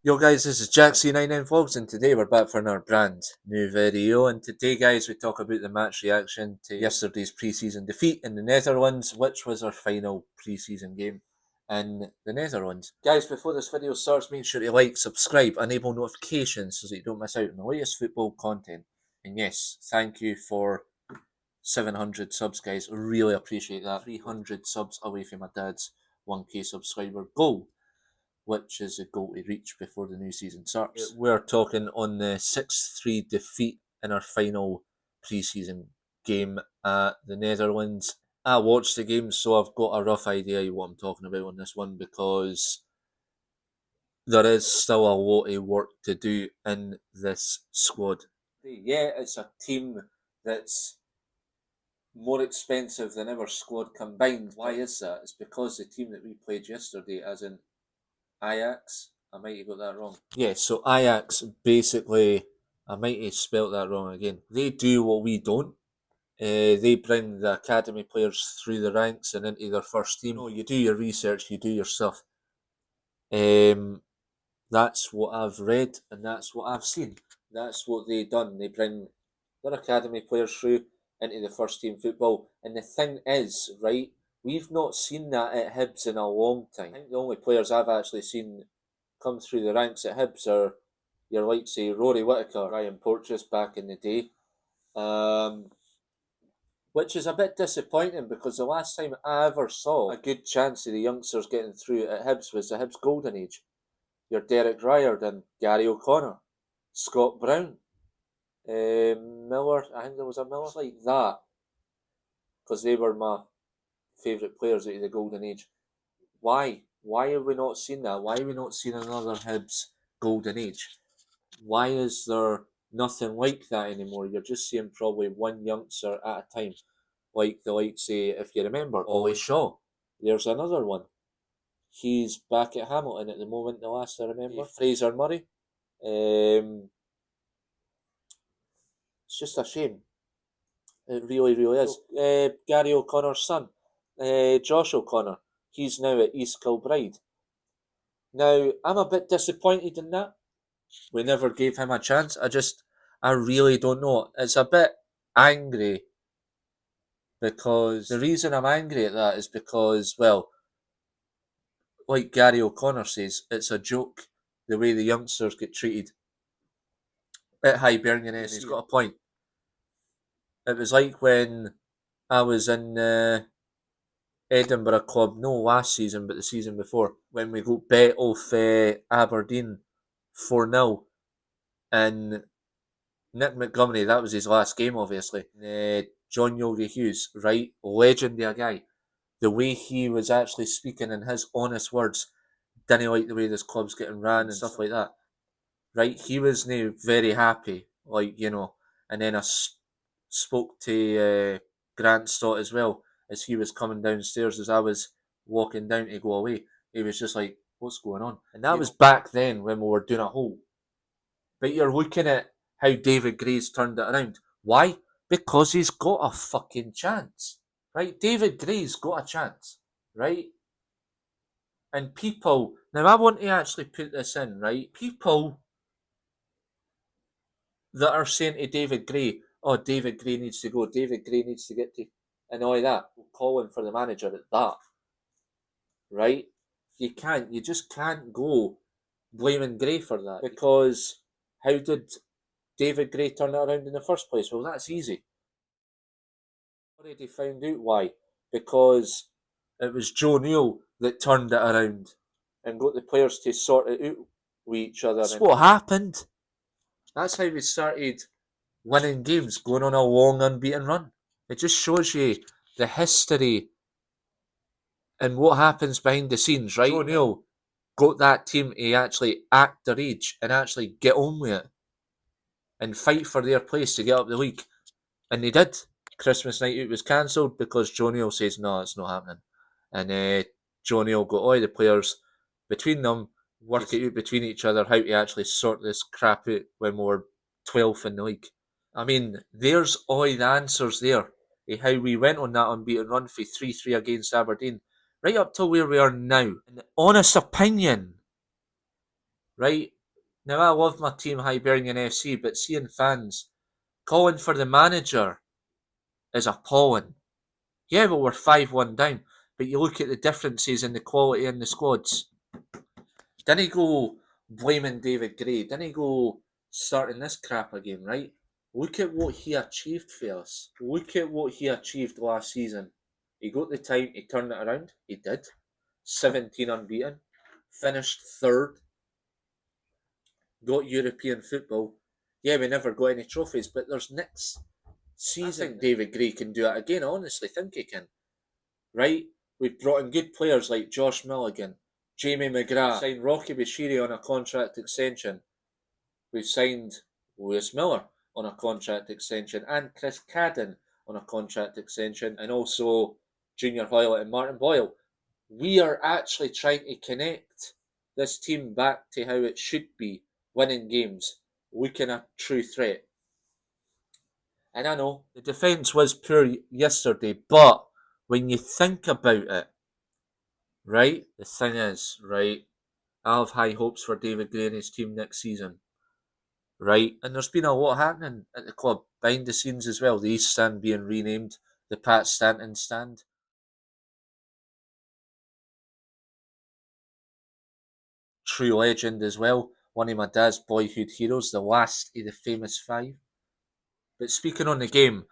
Yo guys, this is Jack-C99 Vlogs and today we're back for another brand new video, and today guys we talk about the match reaction to yesterday's pre-season defeat in the Netherlands, which was our final pre-season game in the Netherlands. Guys, before this video starts, make sure to like, subscribe, enable notifications so that you don't miss out on the latest football content. And yes, thank you for 700 subs guys, I really appreciate that. 300 subs away from my dad's 1k subscriber goal, which is a goal to reach before the new season starts. We're talking on the 6-3 defeat in our final pre-season game at the Netherlands. I watched the game, so I've got a rough idea of what I'm talking about on this one, because there is still a lot of work to do in this squad. Yeah, it's a team that's more expensive than our squad combined. Why is that? It's because the team that we played yesterday, as in Ajax, I might have got that wrong. Yeah, so Ajax, basically, I might have spelt that wrong again. They do what we don't. They bring the academy players through the ranks and into their first team. No, you do your research, you do your stuff. That's what I've read and that's what I've seen. That's what they done. They bring their academy players through into the first team football. And the thing is, right, we've not seen that at Hibs in a long time. I think the only players I've actually seen come through the ranks at Hibs are your like say Rory Whittaker, Ryan Porteous back in the day. Which is a bit disappointing because the last time I ever saw a good chance of the youngsters getting through at Hibs was the Hibs Golden Age. Your Derek Riordan, Gary O'Connor, Scott Brown, Miller. I think there was a Miller like that, because they were my favourite players out of the Golden Age. Why? Why have we not seen that? Why have we not seen another Hibs Golden Age? Why is there nothing like that anymore? You're just seeing probably one youngster at a time, like the likes, say, if you remember, Ollie Shaw. There's another one. He's back at Hamilton at the moment, the last I remember. Fraser Murray. It's just a shame. It really, really is. Gary O'Connor's son, Josh O'Connor. He's now at East Kilbride. Now, I'm a bit disappointed in that. We never gave him a chance. I really don't know. It's a bit angry, because the reason I'm angry at that is because, well, like Gary O'Connor says, it's a joke the way the youngsters get treated at Hibernian. He's got a point. It was like when I was in Edinburgh club, no last season, but the season before, when we got bet off Aberdeen 4-0, and Nick Montgomery, that was his last game, obviously. John Yogi Hughes, right? Legendary guy. The way he was actually speaking in his honest words, didn't like the way this club's getting ran and stuff like that. Right? He was now very happy, like, you know. And then I spoke to Grant Stott as well, as he was coming downstairs as I was walking down to go away. He was just like, what's going on? And that was back then when we were doing a hole. But you're looking at how David Gray's turned it around. Why? Because he's got a fucking chance. Right? David Gray's got a chance. Right? And people, now I want to actually put this in, right? People that are saying to David Gray, oh, David Gray needs to go, David Gray needs to get to, and all that, calling for the manager at that. Right? You just can't go blaming Gray for that. Because how did David Gray turn it around in the first place? Well, that's easy. Already found out why. Because it was Joe Newell that turned it around and got the players to sort it out with each other. That's what happened. That's how we started winning games, going on a long unbeaten run. It just shows you the history and what happens behind the scenes, right? Joe Newell got that team to actually act their age and actually get on with it and fight for their place to get up the league. And they did. Christmas night it was cancelled because Joe Newell says, no, it's not happening. And Joe Newell got all the players between them, work it out between each other, how to actually sort this crap out when we were 12th in the league. I mean, there's all the answers there. How we went on that unbeaten run for 3-3 against Aberdeen, right up till where we are now. In honest opinion, right, Now, I love my team Hibernian FC, but seeing fans calling for the manager is appalling. Yeah, but we're 5-1 down. But you look at the differences in the quality in the squads. Didn't he go blaming David Gray? Didn't he go starting this crap again, right? Look at what he achieved for us. Look at what he achieved last season. He got the time, he turned it around. He did. 17 unbeaten. Finished third. Got European football. Yeah, we never got any trophies, but there's next season. I think David Gray can do it again. I honestly think he can. Right? We've brought in good players like Josh Milligan, Jamie McGrath, signed Rocky Bashiri on a contract extension. We've signed Lewis Miller on a contract extension and Chris Cadden on a contract extension, and also Junior Hoylett and Martin Boyle. We are actually trying to connect this team back to how it should be, winning games, looking a true threat. And I know the defence was poor yesterday, but when you think about it, right, the thing is, right, I have high hopes for David Gray and his team next season, right? And there's been a lot happening at the club behind the scenes as well. The East Stand being renamed the Pat Stanton Stand. True legend as well. One of my dad's boyhood heroes, the last of the famous five. But speaking on the game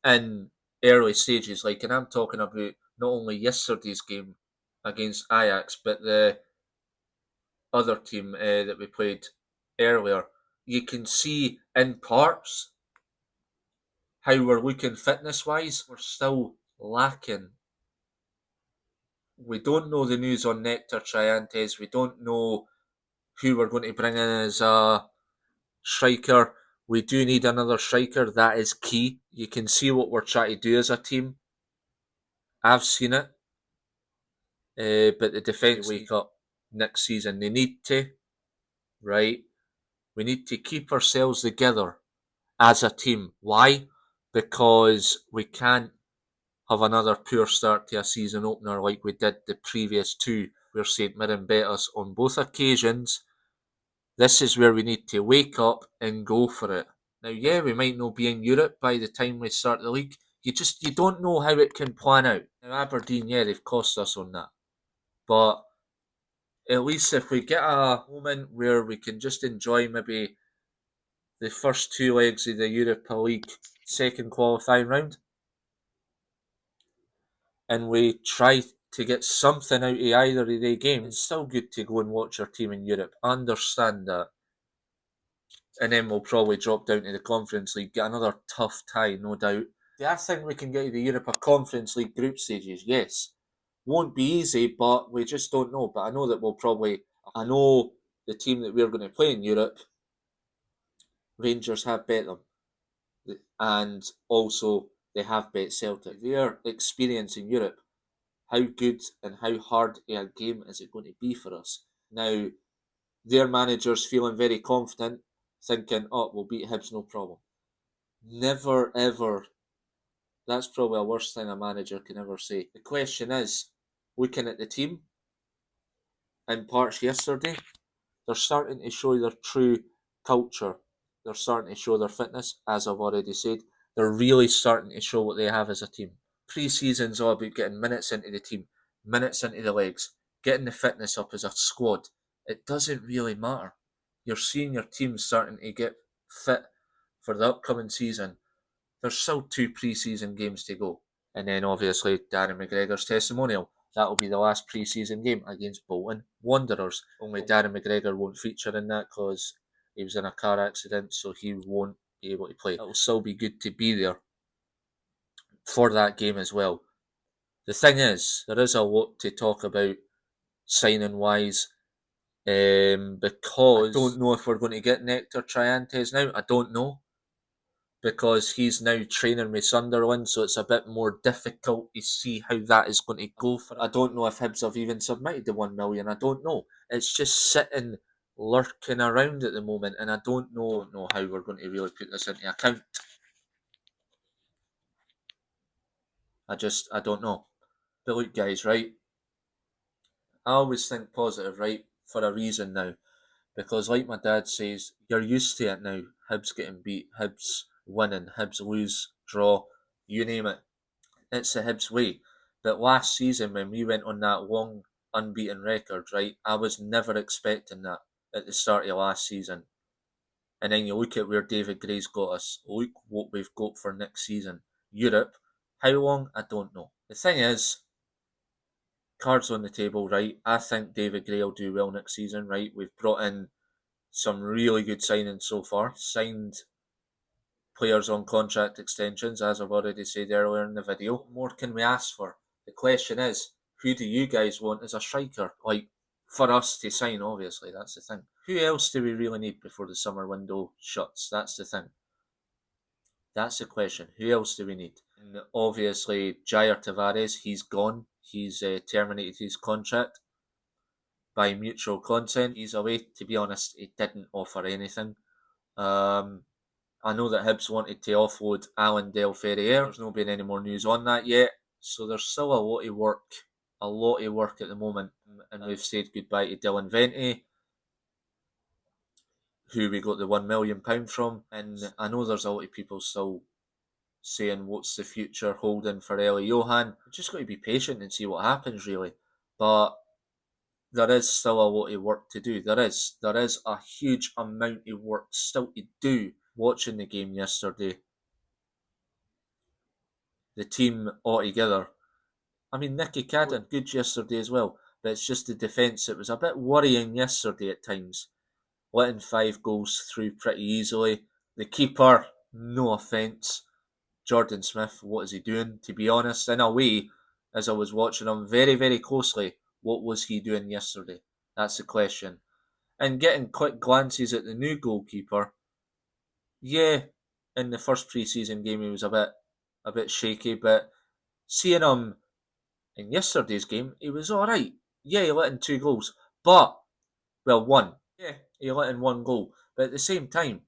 in early stages, like, and I'm talking about not only yesterday's game against Ajax, but the other team that we played earlier, you can see in parts how we're looking fitness wise. We're still lacking. We don't know the news on Nectar Triantes. We don't know who we're going to bring in as a striker. We do need another striker. That is key. You can see what we're trying to do as a team. I've seen it. But the defence wake up next season. They need to, right? We need to keep ourselves together as a team. Why? Because we can't have another poor start to a season opener like we did the previous two, where St Mirren bet us on both occasions. This is where we need to wake up and go for it. Now, yeah, we might not be in Europe by the time we start the league. You don't know how it can plan out. Now, Aberdeen, yeah, they've cost us on that. But at least if we get a moment where we can just enjoy maybe the first two legs of the Europa League second qualifying round, and we try to get something out of either of the games, it's still good to go and watch your team in Europe. Understand that. And then we'll probably drop down to the Conference League, get another tough tie, no doubt. Do I think we can get to the Europa Conference League group stages? Yes. Won't be easy, but we just don't know. But I know that we'll probably. I know the team that we're going to play in Europe, Rangers have bet them. And also, they have bet Celtic. Their experience in Europe, how good and how hard a game is it going to be for us? Now, their manager's feeling very confident, thinking, oh, we'll beat Hibs, no problem. Never, ever. That's probably the worst thing a manager can ever say. The question is, looking at the team in parts yesterday, they're starting to show their true culture. They're starting to show their fitness, as I've already said. They're really starting to show what they have as a team. Pre-season's all about getting minutes into the team, minutes into the legs, getting the fitness up as a squad. It doesn't really matter. You're seeing your team starting to get fit for the upcoming season. There's still two pre-season games to go. And then obviously Darren McGregor's testimonial. That'll be the last pre-season game against Bolton Wanderers. Only Darren McGregor won't feature in that because he was in a car accident, so he won't be able to play. It'll still be good to be there for that game as well. The thing is, there is a lot to talk about signing wise, because I don't know if we're going to get Nectar Triantes now. I don't know, because he's now training with Sunderland, so it's a bit more difficult to see how that is going to go. I don't know if Hibs have even submitted the 1 million. I don't know. It's just sitting, lurking around at the moment, and I don't know how we're going to really put this into account. I don't know. But look, guys, right? I always think positive, right? For a reason now. Because like my dad says, you're used to it now. Hibs getting beat, Hibs winning, Hibs lose, draw, you name it. It's the Hibs way. But last season when we went on that long unbeaten record, right, I was never expecting that at the start of last season. And then you look at where David Gray's got us. Look what we've got for next season. Europe. How long? I don't know. The thing is, cards on the table, right? I think David Gray will do well next season, right? We've brought in some really good signings so far. Signed players on contract extensions, as I've already said earlier in the video. What more can we ask for? The question is, who do you guys want as a striker? Like, for us to sign, obviously, that's the thing. Who else do we really need before the summer window shuts? That's the thing. That's the question. Who else do we need? And obviously, Jair Tavares, he's gone. He's terminated his contract by mutual consent. He's away. To be honest, he didn't offer anything. I know that Hibs wanted to offload Alan Del Ferrier. There's not been any more news on that yet. So there's still a lot of work at the moment. And we've said goodbye to Dylan Vente, who we got the £1 million from. And I know there's a lot of people still saying what's the future holding for Eli Johan. We've just got to be patient and see what happens, really. But there is still a lot of work to do. There is a huge amount of work still to do. Watching the game yesterday, the team altogether, I mean, Nicky Cadden, good yesterday as well, but it's just the defence. It was a bit worrying yesterday at times, letting 5 goals through pretty easily. The keeper, no offence, Jordan Smith, what is he doing? To be honest, in a way, as I was watching him very, very closely, what was he doing yesterday? That's the question. And getting quick glances at the new goalkeeper, yeah, in the first pre-season game he was a bit shaky, but seeing him in yesterday's game, he was alright. Yeah, he let in 2 goals, but, well, 1. Yeah, he let in 1 goal, but at the same time,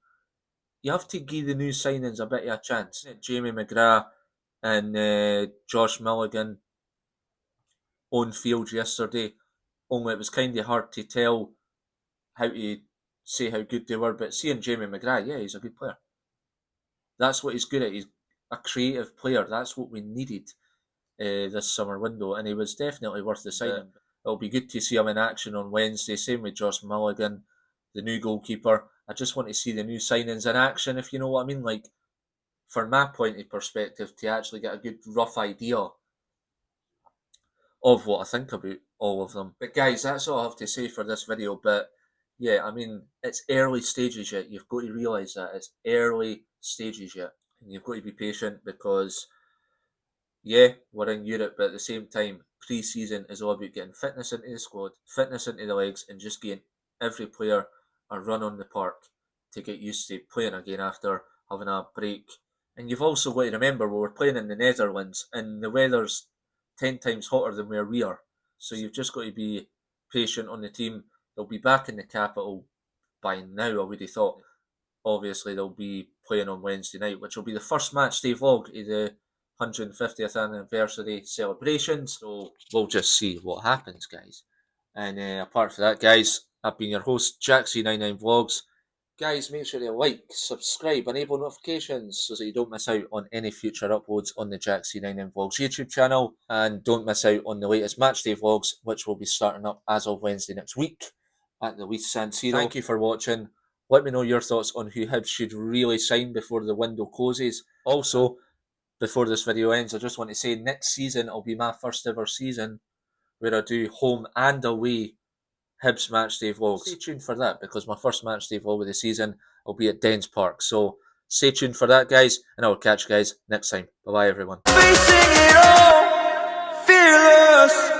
you have to give the new signings a bit of a chance. Jamie McGrath and Josh Milligan on field yesterday, only it was kind of hard to tell how to say how good they were, but seeing Jamie McGrath, yeah, he's a good player. That's what he's good at. He's a creative player. That's what we needed this summer window, and he was definitely worth the signing. It'll be good to see him in action on Wednesday. Same with Josh Mulligan, the new goalkeeper. I just want to see the new signings in action, if you know what I mean. Like, from my point of perspective, to actually get a good rough idea of what I think about all of them. But guys, that's all I have to say for this video. But yeah, I mean, it's early stages yet. You've got to realise that it's early stages yet, and you've got to be patient because, yeah, we're in Europe, but at the same time, pre-season is all about getting fitness into the squad, fitness into the legs, and just getting every player a run on the park to get used to playing again after having a break. And you've also got to remember, we're playing in the Netherlands, and the weather's 10 times hotter than where we are. So you've just got to be patient on the team. They'll be back in the capital by now, I would have thought. Obviously, they'll be playing on Wednesday night, which will be the first match day vlog of the 150th anniversary celebrations. So we'll just see what happens, guys. And apart from that, guys, I've been your host, Jack-C99 Vlogs. Guys, make sure you like, subscribe, enable notifications so that you don't miss out on any future uploads on the Jack-C99 Vlogs YouTube channel. And don't miss out on the latest matchday vlogs, which will be starting up as of Wednesday next week at the Leeds San Siro. Thank you for watching. Let me know your thoughts on who Hibs should really sign before the window closes. Also, before this video ends, I just want to say next season will be my first ever season where I do home and away Hibs matchday vlogs. Stay tuned for that because my first matchday vlog of the season will be at Dens Park. So stay tuned for that, guys, and I will catch you guys next time. Bye-bye, everyone. Facing it all, fearless.